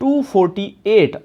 248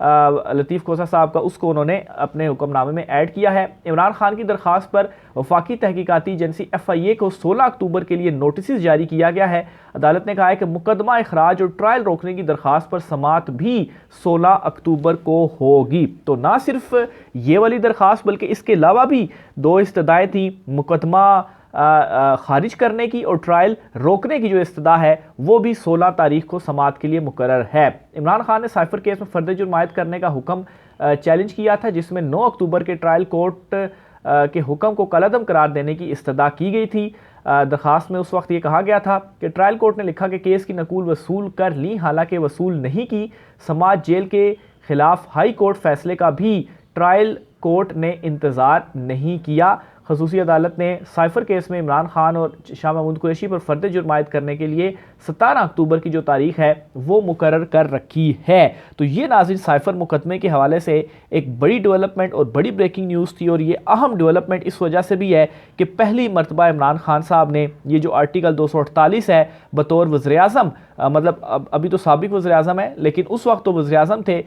لطیف کوسہ صاحب کا، اس کو انہوں نے اپنے حکم نامے میں ایڈ کیا ہے۔ عمران خان کی درخواست پر وفاقی تحقیقاتی ایجنسی FIA کو 16 اکتوبر کے لیے نوٹسز جاری کیا گیا ہے۔ عدالت نے کہا ہے کہ مقدمہ اخراج اور ٹرائل روکنے کی درخواست پر سماعت بھی 16 اکتوبر کو ہوگی۔ تو نہ صرف یہ والی درخواست بلکہ اس کے علاوہ بھی 2 استدعائیں تھیں، مقدمہ خارج کرنے کی اور ٹرائل روکنے کی جو استدعا ہے وہ بھی 16 تاریخ کو سماعت کے لیے مقرر ہے۔ عمران خان نے سائفر کیس میں فرد جرم عائد کرنے کا حکم چیلنج کیا تھا، جس میں 9 اکتوبر کے ٹرائل کورٹ کے حکم کو کالعدم قرار دینے کی استدعا کی گئی تھی۔ درخواست میں اس وقت یہ کہا گیا تھا کہ ٹرائل کورٹ نے لکھا کہ کیس کی نقول وصول کر لی، حالانکہ وصول نہیں کی۔ سماعت جیل کے خلاف ہائی کورٹ فیصلے کا بھی ٹرائل کورٹ نے انتظار نہیں کیا۔ خصوصی عدالت نے سائفر کیس میں عمران خان اور شاہ محمود قریشی پر فرد جرم عائد کرنے کے لیے 17 اکتوبر کی جو تاریخ ہے وہ مقرر کر رکھی ہے۔ تو یہ ناظرین سائفر مقدمے کے حوالے سے ایک بڑی ڈیولپمنٹ اور بڑی بریکنگ نیوز تھی، اور یہ اہم ڈیولپمنٹ اس وجہ سے بھی ہے کہ پہلی مرتبہ عمران خان صاحب نے یہ جو آرٹیکل 248 ہے بطور وزیر اعظم، مطلب ابھی تو سابق وزیر اعظم ہے لیکن اس وقت تو وزیر اعظم تھے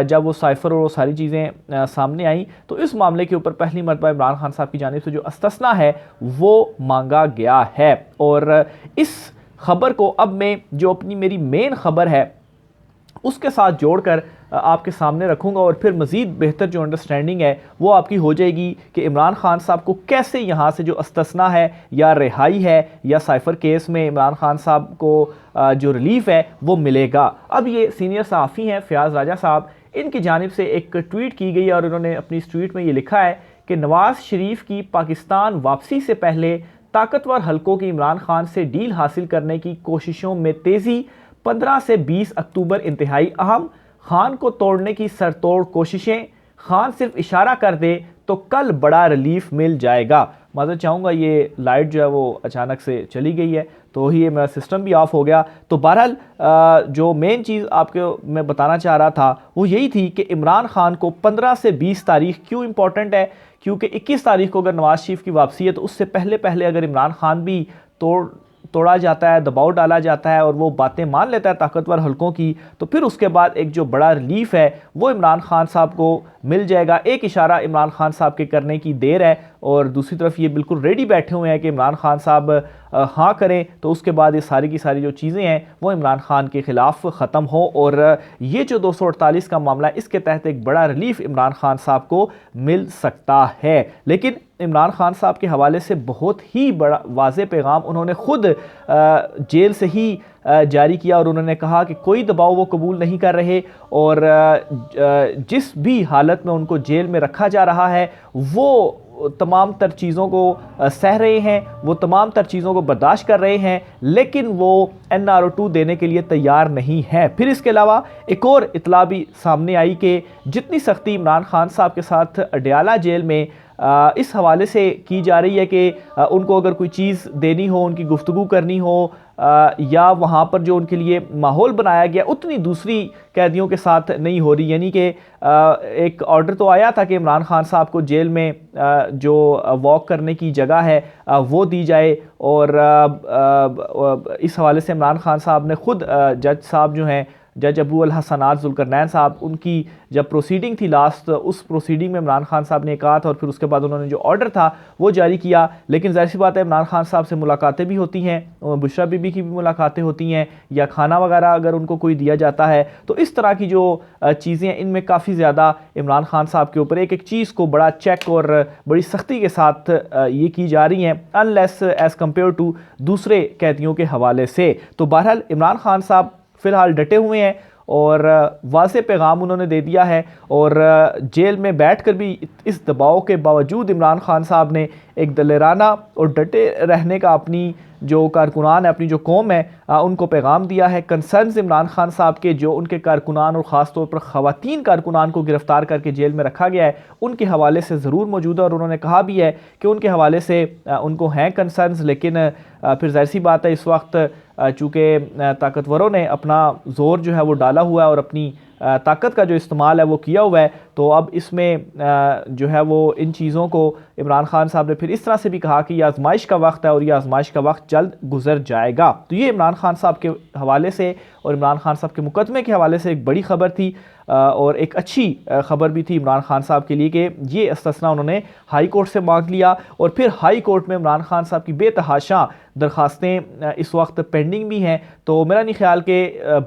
جب وہ سائفر اور وہ ساری چیزیں سامنے آئیں، تو اس معاملے کے اوپر پہلی مرتبہ عمران خان صاحب کی جانب سے جو استثناء ہے وہ مانگا گیا ہے۔ اور اس خبر کو اب میں جو اپنی میری مین خبر ہے اس کے ساتھ جوڑ کر آپ کے سامنے رکھوں گا، اور پھر مزید بہتر جو انڈرسٹینڈنگ ہے وہ آپ کی ہو جائے گی کہ عمران خان صاحب کو کیسے یہاں سے جو استثناء ہے یا رہائی ہے یا سائفر کیس میں عمران خان صاحب کو جو ریلیف ہے وہ ملے گا۔ اب یہ سینئر صحافی ہیں فیاض راجہ صاحب، ان کی جانب سے ایک ٹویٹ کی گئی اور انہوں نے اپنی اس ٹویٹ میں یہ لکھا ہے کہ نواز شریف کی پاکستان واپسی سے پہلے طاقتور حلقوں کی عمران خان سے ڈیل حاصل کرنے کی کوششوں میں تیزی، 15 سے 20 اکتوبر انتہائی اہم، خان کو توڑنے کی سرتوڑ کوششیں، خان صرف اشارہ کر دے تو کل بڑا ریلیف مل جائے گا۔ معذرت چاہوں گا، یہ لائٹ جو ہے وہ اچانک سے چلی گئی ہے تو یہ میرا سسٹم بھی آف ہو گیا۔ تو بہرحال جو مین چیز آپ کو میں بتانا چاہ رہا تھا وہ یہی تھی کہ عمران خان کو 15 سے 20 تاریخ کیوں امپورٹنٹ ہے، کیونکہ 21 تاریخ کو اگر نواز شریف کی واپسی ہے تو اس سے پہلے اگر عمران خان بھی توڑا جاتا ہے، دباؤ ڈالا جاتا ہے اور وہ باتیں مان لیتا ہے طاقتور حلقوں کی، تو پھر اس کے بعد ایک جو بڑا ریلیف ہے وہ عمران خان صاحب کو مل جائے گا۔ ایک اشارہ عمران خان صاحب کے کرنے کی دیر ہے، اور دوسری طرف یہ بالکل ریڈی بیٹھے ہوئے ہیں کہ عمران خان صاحب ہاں کریں تو اس کے بعد یہ ساری کی ساری جو چیزیں ہیں وہ عمران خان کے خلاف ختم ہو، اور یہ جو 248 کا معاملہ ہے اس کے تحت ایک بڑا ریلیف عمران خان صاحب کو مل سکتا ہے۔ لیکن عمران خان صاحب کے حوالے سے بہت ہی بڑا واضح پیغام انہوں نے خود جیل سے ہی جاری کیا، اور انہوں نے کہا کہ کوئی دباؤ وہ قبول نہیں کر رہے، اور جس بھی حالت میں ان کو جیل میں رکھا جا رہا ہے وہ تمام تر چیزوں کو سہ رہے ہیں، وہ تمام تر چیزوں کو برداشت کر رہے ہیں، لیکن وہ NRO2 دینے کے لیے تیار نہیں ہے۔ پھر اس کے علاوہ ایک اور اطلاع بھی سامنے آئی کہ جتنی سختی عمران خان صاحب کے ساتھ اڈیالہ جیل میں اس حوالے سے کی جا رہی ہے کہ ان کو اگر کوئی چیز دینی ہو، ان کی گفتگو کرنی ہو، یا وہاں پر جو ان کے لیے ماحول بنایا گیا اتنی دوسری قیدیوں کے ساتھ نہیں ہو رہی، یعنی کہ ایک آرڈر تو آیا تھا کہ عمران خان صاحب کو جیل میں جو واک کرنے کی جگہ ہے وہ دی جائے، اور اس حوالے سے عمران خان صاحب نے خود جج صاحب جو ہیں جج ابو الحسنات ذوالقرنین صاحب، ان کی جب پروسیڈنگ تھی لاسٹ، اس پروسیڈنگ میں عمران خان صاحب نے کہا تھا، اور پھر اس کے بعد انہوں نے جو آرڈر تھا وہ جاری کیا۔ لیکن ظاہر سی بات ہے عمران خان صاحب سے ملاقاتیں بھی ہوتی ہیں، بشرا بی بی کی بھی ملاقاتیں ہوتی ہیں، یا کھانا وغیرہ اگر ان کو کوئی دیا جاتا ہے، تو اس طرح کی جو چیزیں ان میں کافی زیادہ عمران خان صاحب کے اوپر ایک ایک چیز کو بڑا چیک اور بڑی سختی کے ساتھ یہ کی جا رہی ہیں، انلیس ایز کمپیئر ٹو دوسرے قیدیوں کے حوالے سے۔ تو بہرحال عمران خان صاحب فی الحال ڈٹے ہوئے ہیں اور واضح پیغام انہوں نے دے دیا ہے، اور جیل میں بیٹھ کر بھی اس دباؤ کے باوجود عمران خان صاحب نے ایک دلیرانہ اور ڈٹے رہنے کا اپنی جو کارکنان ہے، اپنی جو قوم ہے ان کو پیغام دیا ہے۔ کنسرنز عمران خان صاحب کے جو ان کے کارکنان اور خاص طور پر خواتین کارکنان کو گرفتار کر کے جیل میں رکھا گیا ہے ان کے حوالے سے ضرور موجود ہے، اور انہوں نے کہا بھی ہے کہ ان کے حوالے سے ان کو ہیں کنسرنز، لیکن پھر ظاہر سی بات ہے اس وقت چونکہ طاقتوروں نے اپنا زور جو ہے وہ ڈالا ہوا ہے اور اپنی طاقت کا جو استعمال ہے وہ کیا ہوا ہے، تو اب اس میں جو ہے وہ ان چیزوں کو عمران خان صاحب نے پھر اس طرح سے بھی کہا کہ یہ آزمائش کا وقت ہے اور یہ آزمائش کا وقت جلد گزر جائے گا۔ تو یہ عمران خان صاحب کے حوالے سے اور عمران خان صاحب کے مقدمے کے حوالے سے ایک بڑی خبر تھی۔ اور ایک اچھی خبر بھی تھی عمران خان صاحب کے لیے کہ یہ استثنا انہوں نے ہائی کورٹ سے مانگ لیا، اور پھر ہائی کورٹ میں عمران خان صاحب کی بے تحاشا درخواستیں اس وقت پینڈنگ بھی ہیں. تو میرا نہیں خیال کہ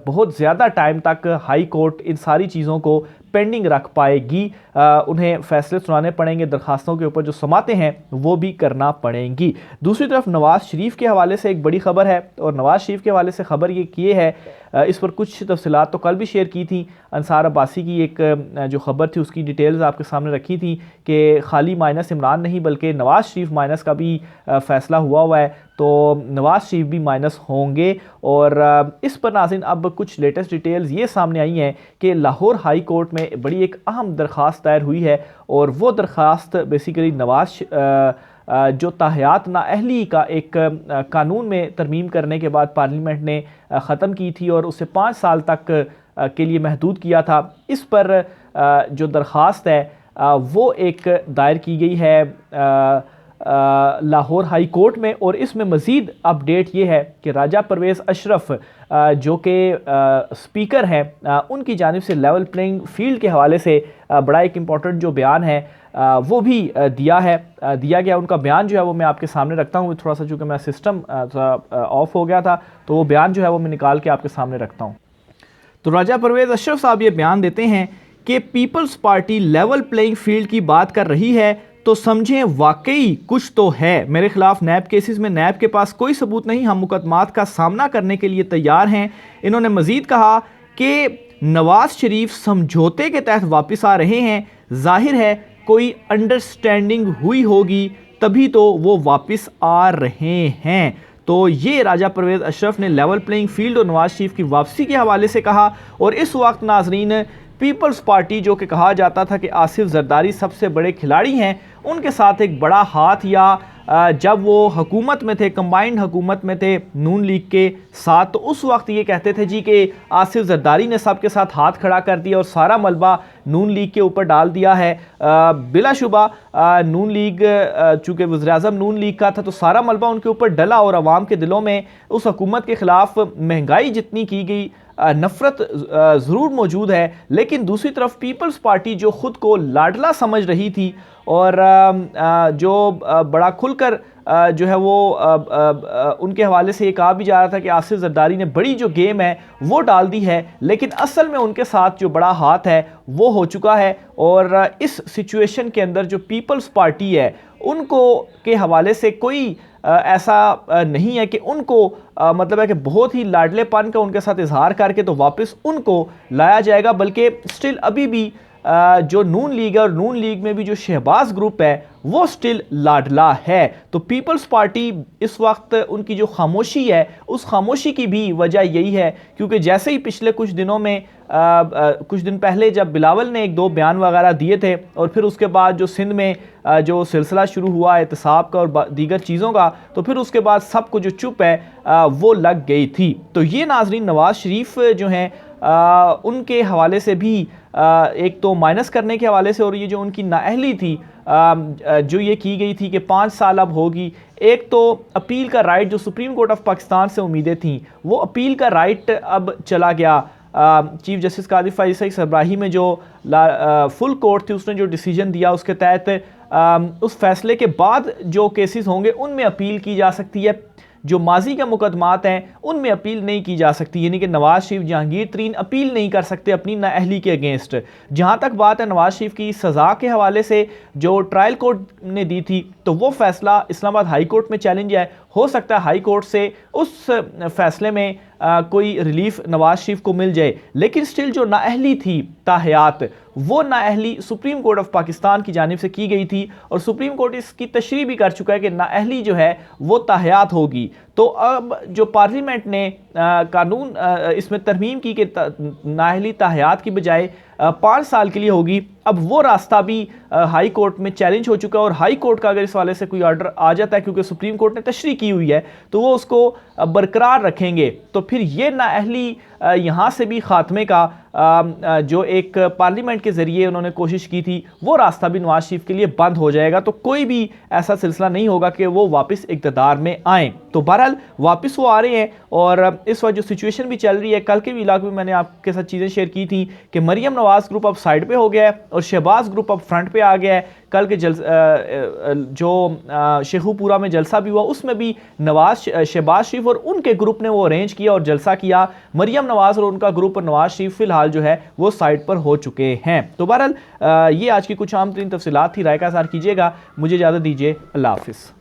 بہت زیادہ ٹائم تک ہائی کورٹ ان ساری چیزوں کو پینڈنگ رکھ پائے گی. انہیں فیصلے سنانے پڑیں گے، درخواستوں کے اوپر جو سماعتیں ہیں وہ بھی کرنا پڑیں گی. دوسری طرف نواز شریف کے حوالے سے ایک بڑی خبر ہے، اور نواز شریف کے حوالے سے خبر یہ ہے، اس پر کچھ تفصیلات تو کل بھی شیئر کی تھیں. انصار عباسی کی ایک جو خبر تھی اس کی ڈیٹیلز آپ کے سامنے رکھی تھی کہ خالی مائنس عمران نہیں بلکہ نواز شریف مائنس کا بھی فیصلہ ہوا ہے، تو نواز شریف بھی مائنس ہوں گے. اور اس پر ناظرین اب کچھ لیٹسٹ ڈیٹیلز یہ سامنے آئی ہیں کہ لاہور ہائی کورٹ میں بڑی ایک اہم درخواست دائر ہوئی ہے، اور وہ درخواست بیسیکلی نواز جو تاحیات نااہلی کا ایک قانون میں ترمیم کرنے کے بعد پارلیمنٹ نے ختم کی تھی اور اسے 5 سال تک کے لیے محدود کیا تھا، اس پر جو درخواست ہے وہ ایک دائر کی گئی ہے لاہور ہائی کورٹ میں. اور اس میں مزید اپڈیٹ یہ ہے کہ راجہ پرویز اشرف جو کہ سپیکر ہیں ان کی جانب سے لیول پلینگ فیلڈ کے حوالے سے بڑا ایک امپورٹنٹ جو بیان ہے وہ بھی دیا گیا. ان کا بیان جو ہے وہ میں آپ کے سامنے رکھتا ہوں، تھوڑا سا چونکہ میرا سسٹم آف ہو گیا تھا تو وہ بیان جو ہے وہ میں نکال کے آپ کے سامنے رکھتا ہوں. تو راجہ پرویز اشرف صاحب یہ بیان دیتے ہیں کہ Peoples Party level playing field کی بات کر رہی ہے تو سمجھیں واقعی کچھ تو ہے. میرے خلاف نیب کیسز میں نیب کے پاس کوئی ثبوت نہیں، ہم مقدمات کا سامنا کرنے کے لیے تیار ہیں. انہوں نے مزید کہا کہ نواز شریف سمجھوتے کے تحت واپس آ رہے ہیں، ظاہر ہے کوئی انڈرسٹینڈنگ ہوئی ہوگی تبھی تو وہ واپس آ رہے ہیں. تو یہ راجہ پرویز اشرف نے لیول پلینگ فیلڈ اور نواز شریف کی واپسی کے حوالے سے کہا. اور اس وقت ناظرین پیپلز پارٹی جو کہ کہا جاتا تھا کہ آصف زرداری سب سے بڑے کھلاڑی ہیں، ان کے ساتھ ایک بڑا ہاتھ، یا جب وہ حکومت میں تھے، کمبائنڈ حکومت میں تھے نون لیگ کے ساتھ، تو اس وقت یہ کہتے تھے جی کہ آصف زرداری نے سب کے ساتھ ہاتھ کھڑا کر دیا اور سارا ملبہ نون لیگ کے اوپر ڈال دیا ہے. بلا شبہ نون لیگ چونکہ وزیراعظم نون لیگ کا تھا تو سارا ملبہ ان کے اوپر ڈلا، اور عوام کے دلوں میں اس حکومت کے خلاف مہنگائی جتنی کی گئی، نفرت ضرور موجود ہے. لیکن دوسری طرف پیپلز پارٹی جو خود کو لاڈلا سمجھ رہی تھی اور جو بڑا کھل کر جو ہے وہ ان کے حوالے سے یہ کہا بھی جا رہا تھا کہ آصف زرداری نے بڑی جو گیم ہے وہ ڈال دی ہے، لیکن اصل میں ان کے ساتھ جو بڑا ہاتھ ہے وہ ہو چکا ہے. اور اس سچویشن کے اندر جو پیپلز پارٹی ہے ان کو کے حوالے سے کوئی ایسا نہیں ہے کہ ان کو مطلب ہے کہ بہت ہی لاڈلے پن کا ان کے ساتھ اظہار کر کے تو واپس ان کو لایا جائے گا، بلکہ سٹل ابھی بھی جو نون لیگ ہے اور نون لیگ میں بھی جو شہباز گروپ ہے وہ سٹل لاڈلا ہے. تو پیپلز پارٹی اس وقت ان کی جو خاموشی ہے اس خاموشی کی بھی وجہ یہی ہے کیونکہ جیسے ہی پچھلے کچھ دنوں میں کچھ دن پہلے جب بلاول نے 1-2 بیان وغیرہ دیے تھے اور پھر اس کے بعد جو سندھ میں جو سلسلہ شروع ہوا احتساب کا اور دیگر چیزوں کا، تو پھر اس کے بعد سب کو جو چپ ہے وہ لگ گئی تھی. تو یہ ناظرین نواز شریف جو ہیں ان کے حوالے سے بھی ایک تو مائنس کرنے کے حوالے سے، اور یہ جو ان کی نااہلی تھی جو یہ کی گئی تھی کہ 5 سال اب ہوگی، ایک تو اپیل کا رائٹ جو سپریم کورٹ آف پاکستان سے امیدیں تھیں وہ اپیل کا رائٹ اب چلا گیا. چیف جسٹس قاضی فائز صبراہی میں جو فل کورٹ تھی اس نے جو ڈیسیجن دیا اس کے تحت اس فیصلے کے بعد جو کیسز ہوں گے ان میں اپیل کی جا سکتی ہے، جو ماضی کے مقدمات ہیں ان میں اپیل نہیں کی جا سکتی. یعنی کہ نواز شریف جہانگیر ترین اپیل نہیں کر سکتے اپنی نااہلی کے اگینسٹ. جہاں تک بات ہے نواز شریف کی سزا کے حوالے سے جو ٹرائل کورٹ نے دی تھی تو وہ فیصلہ اسلام آباد ہائی کورٹ میں چیلنج ہے. ہو سکتا ہے ہائی کورٹ سے اس فیصلے میں کوئی ریلیف نواز شریف کو مل جائے، لیکن سٹل جو نااہلی تھی تاحیات وہ نااہلی سپریم کورٹ آف پاکستان کی جانب سے کی گئی تھی، اور سپریم کورٹ اس کی تشریح بھی کر چکا ہے کہ نااہلی جو ہے وہ تاحیات ہوگی. تو اب جو پارلیمنٹ نے قانون اس میں ترمیم کی کہ نااہلی تاحیات کی بجائے 5 سال کے لیے ہوگی، اب وہ راستہ بھی ہائی کورٹ میں چیلنج ہو چکا ہے. اور ہائی کورٹ کا اگر اس والے سے کوئی آرڈر آ جاتا ہے کیونکہ سپریم کورٹ نے تشریح کی ہوئی ہے تو وہ اس کو برقرار رکھیں گے، تو پھر یہ نااہلی یہاں سے بھی خاتمے کا جو ایک پارلیمنٹ کے ذریعے انہوں نے کوشش کی تھی وہ راستہ بھی نواز شریف کے لیے بند ہو جائے گا. تو کوئی بھی ایسا سلسلہ نہیں ہوگا کہ وہ واپس اقتدار میں آئیں. تو بہرحال واپس وہ آ رہے ہیں اور اس وقت جو سچویشن بھی چل رہی ہے، کل کے ویلاگ میں نے آپ کے ساتھ چیزیں شیئر کی تھیں کہ مریم نواز گروپ اب سائیڈ پہ ہو گیا ہے اور شہباز گروپ اب فرنٹ پہ آ گیا ہے۔ کل کے جو شیخو پورہ میں جلسہ بھی ہوا، اس میں بھی شہباز شریف اور ان کے گروپ نے وہ ارینج کیا اور جلسہ کیا۔ مریم نواز اور ان کا گروپ اور نواز شریف فی الحال جو ہے وہ سائیڈ پر ہو چکے ہیں۔ تو بہرحال یہ آج کی کچھ عام ترین تفصیلات تھی، رائے کا اظہار کیجیے گا۔ مجھے اجازت دیجیے، اللہ حافظ۔